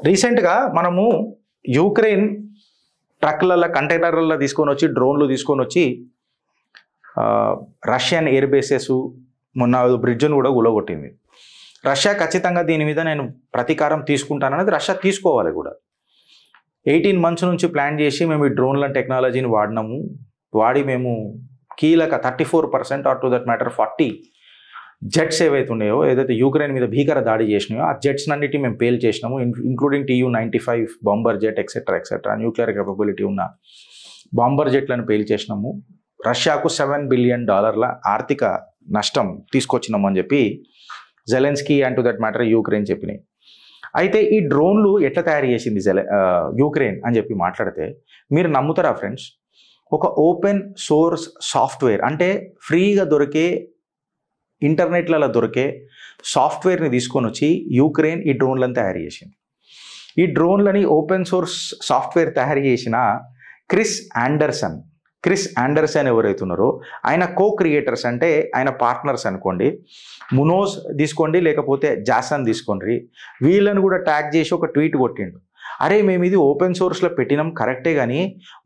రీసెంట్గా మనము యూక్రెయిన్ ట్రక్లలో కంటైనర్లలో తీసుకొని వచ్చి డ్రోన్లు తీసుకొని వచ్చి రష్యన్ ఎయిర్ బేసెస్ మొన్న బ్రిడ్జ్ను కూడా గులగొట్టింది. రష్యా ఖచ్చితంగా దీని మీద నేను ప్రతీకారం తీసుకుంటాననేది రష్యా తీసుకోవాలి కూడా. 18 months నుంచి ప్లాన్ చేసి మేము ఈ డ్రోన్ల టెక్నాలజీని వాడి మేము కీలక 34% are to that matter 40 jets ఏవైతున్నాయో ఏదైతే యూక్రెయిన్ మీద భీకర దాడి చేసినాయో ఆ జెట్స్ అన్నిటి మేము పేల్ చేసినాము, including TU-95 bomber jet etcetera nuclear capability ఉన్న బాంబర్ జెట్లను పేల్ చేసినాము. రష్యాకు $7 billion ఆర్థిక నష్టం తీసుకొచ్చినాము అని చెప్పి Zelensky and to that matter Ukraine చెప్పినాయి. అయితే ఈ డ్రోన్లు ఎట్లా తయారు చేసింది యూక్రెయిన్ అని చెప్పి మాట్లాడితే మీరు నమ్ముతారా ఫ్రెండ్స్? ఒక ఓపెన్ సోర్స్ సాఫ్ట్వేర్ అంటే ఫ్రీగా దొరికే ఇంటర్నెట్లలో దొరికే సాఫ్ట్వేర్ని తీసుకొని వచ్చి యూక్రెయిన్ ఈ డ్రోన్లను తయారు చేసింది. ఈ డ్రోన్లని ఓపెన్ సోర్స్ సాఫ్ట్వేర్ తయారు చేసిన క్రిస్ ఆండర్సన్ ఎవరైతే ఉన్నారో ఆయన క్రియేటర్స్ అంటే ఆయన పార్ట్నర్స్ అనుకోండి. మునోజ్ తీసుకోండి లేకపోతే జాసన్ తీసుకోండి, వీళ్ళని కూడా ట్యాగ్ చేసి ఒక ట్వీట్ కొట్టిండు. అరే మేము ఇది ఓపెన్ సోర్స్లో పెట్టినాం కరెక్టే, కానీ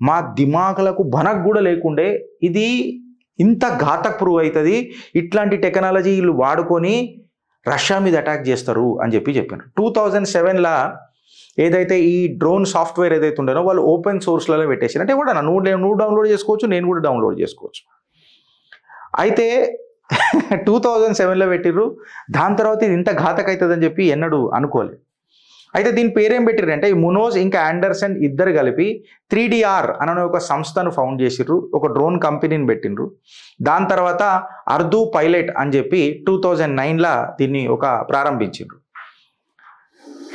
మా దిమాగులకు బనకు కూడా లేకుండే ఇది ఇంత ఘాతక్ ప్రూవ్ అవుతుంది, ఇట్లాంటి టెక్నాలజీ వీళ్ళు వాడుకొని రష్యా మీద అటాక్ చేస్తారు అని చెప్పారు. 2007లో ఏదైతే ఈ డ్రోన్ సాఫ్ట్వేర్ ఏదైతే ఉండేనో వాళ్ళు ఓపెన్ సోర్స్లలో పెట్టేసారు. అంటే కూడా నువ్వు డౌన్లోడ్ చేసుకోవచ్చు, నేను కూడా డౌన్లోడ్ చేసుకోవచ్చు. అయితే 2007లో పెట్టిర్రు, దాని తర్వాత ఇది ఇంత ఘాతక అవుతుందని చెప్పి ఎన్నడూ అనుకోలేదు. అయితే దీని పేరేం పెట్టిర్రు అంటే ఈ మునోజ్ ఇంకా ఆండర్సన్ ఇద్దరు కలిపి 3DR అనే ఒక సంస్థను ఫౌండ్ చేసిర్రు, ఒక డ్రోన్ కంపెనీని పెట్టిండ్రు. దాని తర్వాత అర్దు పైలట్ అని చెప్పి 2009లో దీన్ని ప్రారంభించిండ్రు.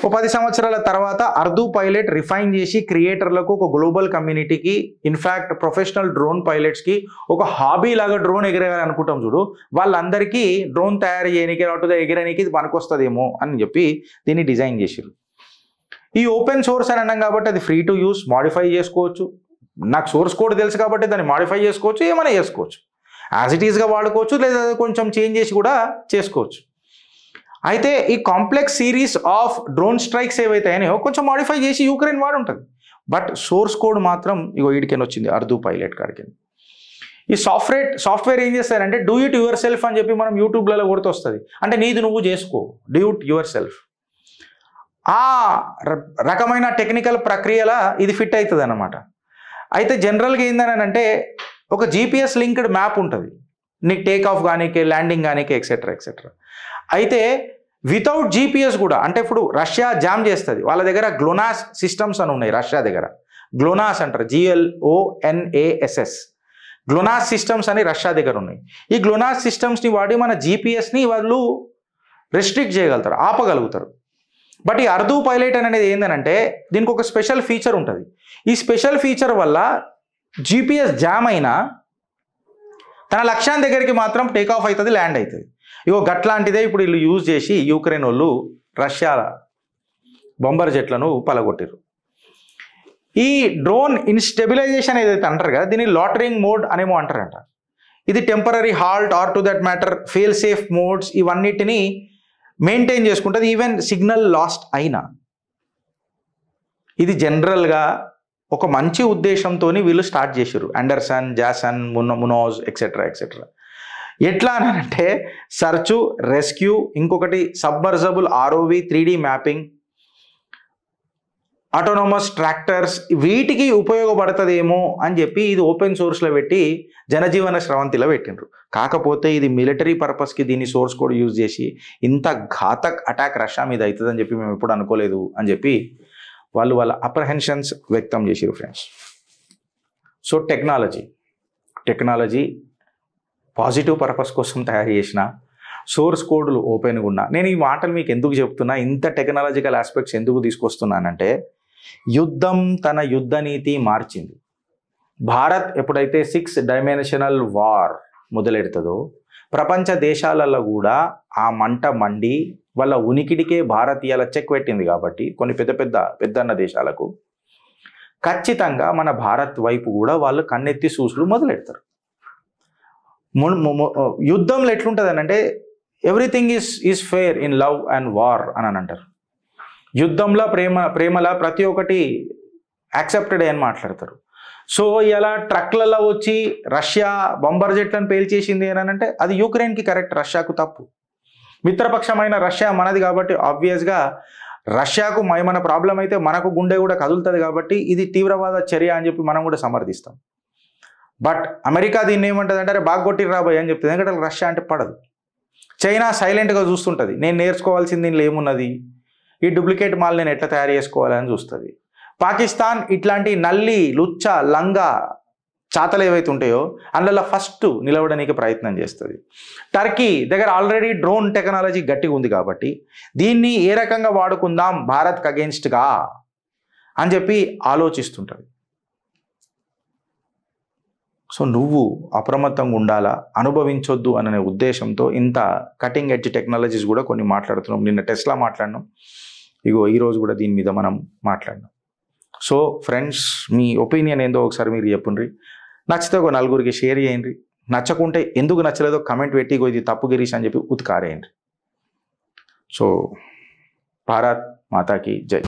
10 సంవత్సరాల తర్వాత అర్దు పైలట్ రిఫైన్ చేసి క్రియేటర్లకు ఒక గ్లోబల్ కమ్యూనిటీకి ఇన్ఫ్యాక్ట్ ప్రొఫెషనల్ డ్రోన్ పైలట్స్కి ఒక హాబీ లాగా డ్రోన్ ఎగిరేయాలి అనుకుంటాం చూడు, వాళ్ళందరికీ డ్రోన్ తయారు చేయడానికి అటు ఎగిరడానికి ఇది పనికొస్తుందేమో అని చెప్పి దీన్ని డిజైన్ చేసారు. ఈ ఓపెన్ సోర్స్ అని అన్నాం కాబట్టి అది ఫ్రీ టు యూస్, మాడిఫై చేసుకోవచ్చు. నాకు సోర్స్ కోడ్ తెలుసు కాబట్టి దాన్ని మాడిఫై చేసుకోవచ్చు, ఏమైనా చేసుకోవచ్చు, యాజ్ ఇట్ ఈస్గా వాడుకోవచ్చు, లేదా కొంచెం చేంజ్ చేసి కూడా చేసుకోవచ్చు. అయితే ఈ complex series of drone strikes ఏవైతే అయినాయో కొంచెం మాడిఫై చేసి యూక్రెయిన్ వాడు ఉంటుంది. బట్ సోర్స్ కోడ్ మాత్రం వీడికని వచ్చింది అర్దు పైలట్ కాడికి. ఈ సాఫ్ట్వేర్ ఏం చేస్తారంటే డూ ఇట్ యువర్ సెల్ఫ్ అని చెప్పి మనం యూట్యూబ్లలో కొడుతూ వస్తుంది. అంటే నీది నువ్వు చేసుకో, డూ ఇట్ యువర్ సెల్ఫ్. ఆ రకమైన టెక్నికల్ ప్రక్రియల ఇది ఫిట్ అవుతుంది అన్నమాట. అయితే జనరల్గా ఏందని అంటే ఒక GPS లింక్డ్ మ్యాప్ ఉంటుంది నీకు టేక్ ఆఫ్ కానీకి, ల్యాండింగ్ కానీకి ఎక్సెట్రా. అయితే వితౌట్ GPS కూడా, అంటే ఇప్పుడు రష్యా జామ్ చేస్తుంది, వాళ్ళ దగ్గర గ్లోనాస్ సిస్టమ్స్ అని ఉన్నాయి. రష్యా దగ్గర గ్లోనాస్ అంటారు, GLONASS గ్లోనాస్ సిస్టమ్స్ అని రష్యా దగ్గర ఉన్నాయి. ఈ గ్లోనాస్ సిస్టమ్స్ని వాడి మన GPSని వాళ్ళు రెస్ట్రిక్ట్ చేయగలుగుతారు, ఆపగలుగుతారు. బట్ ఈ అర్దు పైలట్ అనేది ఏంటంటే దీనికి ఒక స్పెషల్ ఫీచర్ ఉంటుంది. ఈ స్పెషల్ ఫీచర్ వల్ల GPS జామ్ అయినా తన లక్ష్యాన్ని దగ్గరికి మాత్రం టేక్ ఆఫ్ అవుతుంది, ల్యాండ్ అవుతుంది. గట్లాంటిదే ఇప్పుడు వీళ్ళు యూజ్ చేసి యూక్రెయిన్ వాళ్ళు రష్యా బాంబర్ జెట్లను పలగొట్టారు. ఈ డ్రోన్ ఇన్స్టెబిలైజేషన్ ఏదైతే అంటారు కదా, దీన్ని లాటరింగ్ మోడ్ అనేమో అంటారంట. ఇది temporary halt or to that matter fail safe modes ఇవన్నిటిని మెయింటైన్ చేసుకుంటుంది ఈవెన్ సిగ్నల్ లాస్ట్ అయినా. ఇది జనరల్గా ఒక మంచి ఉద్దేశంతో వీళ్ళు స్టార్ట్ చేశారు. Anderson, Jason, Munoz etcetera. ఎట్లా అంటే సర్చ్, రెస్క్యూ, ఇంకొకటి submersible ROV, 3D mapping, autonomous tractors, వీటికి ఉపయోగపడుతుందేమో అని చెప్పి ఇది ఓపెన్ సోర్స్లో పెట్టి జనజీవన స్రవంతిలో పెట్టిండ్రు. కాకపోతే ఇది మిలిటరీ పర్పస్కి దీన్ని సోర్స్ కోడ్ యూజ్ చేసి ఇంత ఘాతక్ అటాక్ రష్యా మీద అవుతుందని చెప్పి మేము ఎప్పుడు అనుకోలేదు అని చెప్పి వాళ్ళ అప్రహెన్షన్స్ వ్యక్తం చేసారు friends. So technology positive purpose కోసం తయారు చేసిన సోర్స్ కోడ్లు ఓపెన్గా ఉన్నా. నేను ఈ మాటలు మీకు ఎందుకు చెప్తున్నా, ఇంత టెక్నాలజికల్ ఆస్పెక్ట్స్ ఎందుకు తీసుకొస్తున్నానంటే యుద్ధం తన యుద్ధ నీతి మార్చింది. భారత్ ఎప్పుడైతే 6 డైమెన్షనల్ వార్ మొదలెడుతుందో ప్రపంచ దేశాలలో కూడా ఆ మంట మండి వాళ్ళ ఉనికిడికే భారతీయాల చెక్ పెట్టింది. కాబట్టి కొన్ని పెద్దన్న దేశాలకు ఖచ్చితంగా మన భారత్ వైపు కూడా వాళ్ళు కన్నెత్తి చూసులు మొదలెడతారు. యుద్ధంలో ఎట్లుంటుంది అంటే everything is fair in love and war అని అంటారు. యుద్ధంలో ప్రేమలా ప్రతి ఒక్కటి యాక్సెప్టెడ్ అని మాట్లాడతారు. సో ఇలా ట్రక్లలో వచ్చి రష్యా బొంబర్ జెట్లను పేల్చేసింది అని అంటే అది యుక్రెయిన్కి కరెక్ట్, రష్యాకు తప్పు. మిత్రపక్షమైన రష్యా మనది కాబట్టి ఆబ్వియస్గా రష్యాకు మన ప్రాబ్లం అయితే మనకు గుండె కూడా కదులుతుంది కాబట్టి ఇది తీవ్రవాద చర్య అని చెప్పి మనం కూడా సమర్థిస్తాం. బట్ అమెరికా దీన్ని ఏమంటుంది అంటే బాగా కొట్టిరు రాబోయ్ అని చెప్తుంది, ఎందుకంటే రష్యా అంటే పడదు. చైనా సైలెంట్గా చూస్తుంటుంది, నేను నేర్చుకోవాల్సింది దీనిలో ఏమున్నది, ఈ డూప్లికేట్ మాల్ నేను ఎట్లా తయారు చేసుకోవాలని చూస్తుంది. పాకిస్తాన్ ఇట్లాంటి నల్లి లుచ్చ లంగా చాతలు ఏవైతే ఉంటాయో అందులో ఫస్ట్ నిలవడానికి ప్రయత్నం చేస్తుంది. టర్కీ దగ్గర ఆల్రెడీ డ్రోన్ టెక్నాలజీ గట్టిగా ఉంది కాబట్టి దీన్ని ఏ రకంగా వాడుకుందాం భారత్కి అగెన్స్ట్గా అని చెప్పి ఆలోచిస్తుంటుంది. సో నువ్వు అప్రమత్తంగా ఉండాలా, అనుభవించొద్దు అనే ఉద్దేశంతో ఇంత కటింగ్ ఎడ్జ్ టెక్నాలజీస్ కూడా కొన్ని మాట్లాడుతున్నాం. నిన్న టెస్లా మాట్లాడినాం, ఇగో ఈరోజు కూడా దీని మీద మనం మాట్లాడినాం. సో ఫ్రెండ్స్, మీ ఒపీనియన్ ఏందో ఒకసారి మీరు చెప్పుండ్రి. నచ్చితే ఒక నలుగురికి షేర్ చేయండి, నచ్చకుంటే ఎందుకు నచ్చలేదో కమెంట్ పెట్టి ఇది తప్పు గిరీష్ అని చెప్పి ఉత్కారేయండి. సో భారత్ మాతాకి జై.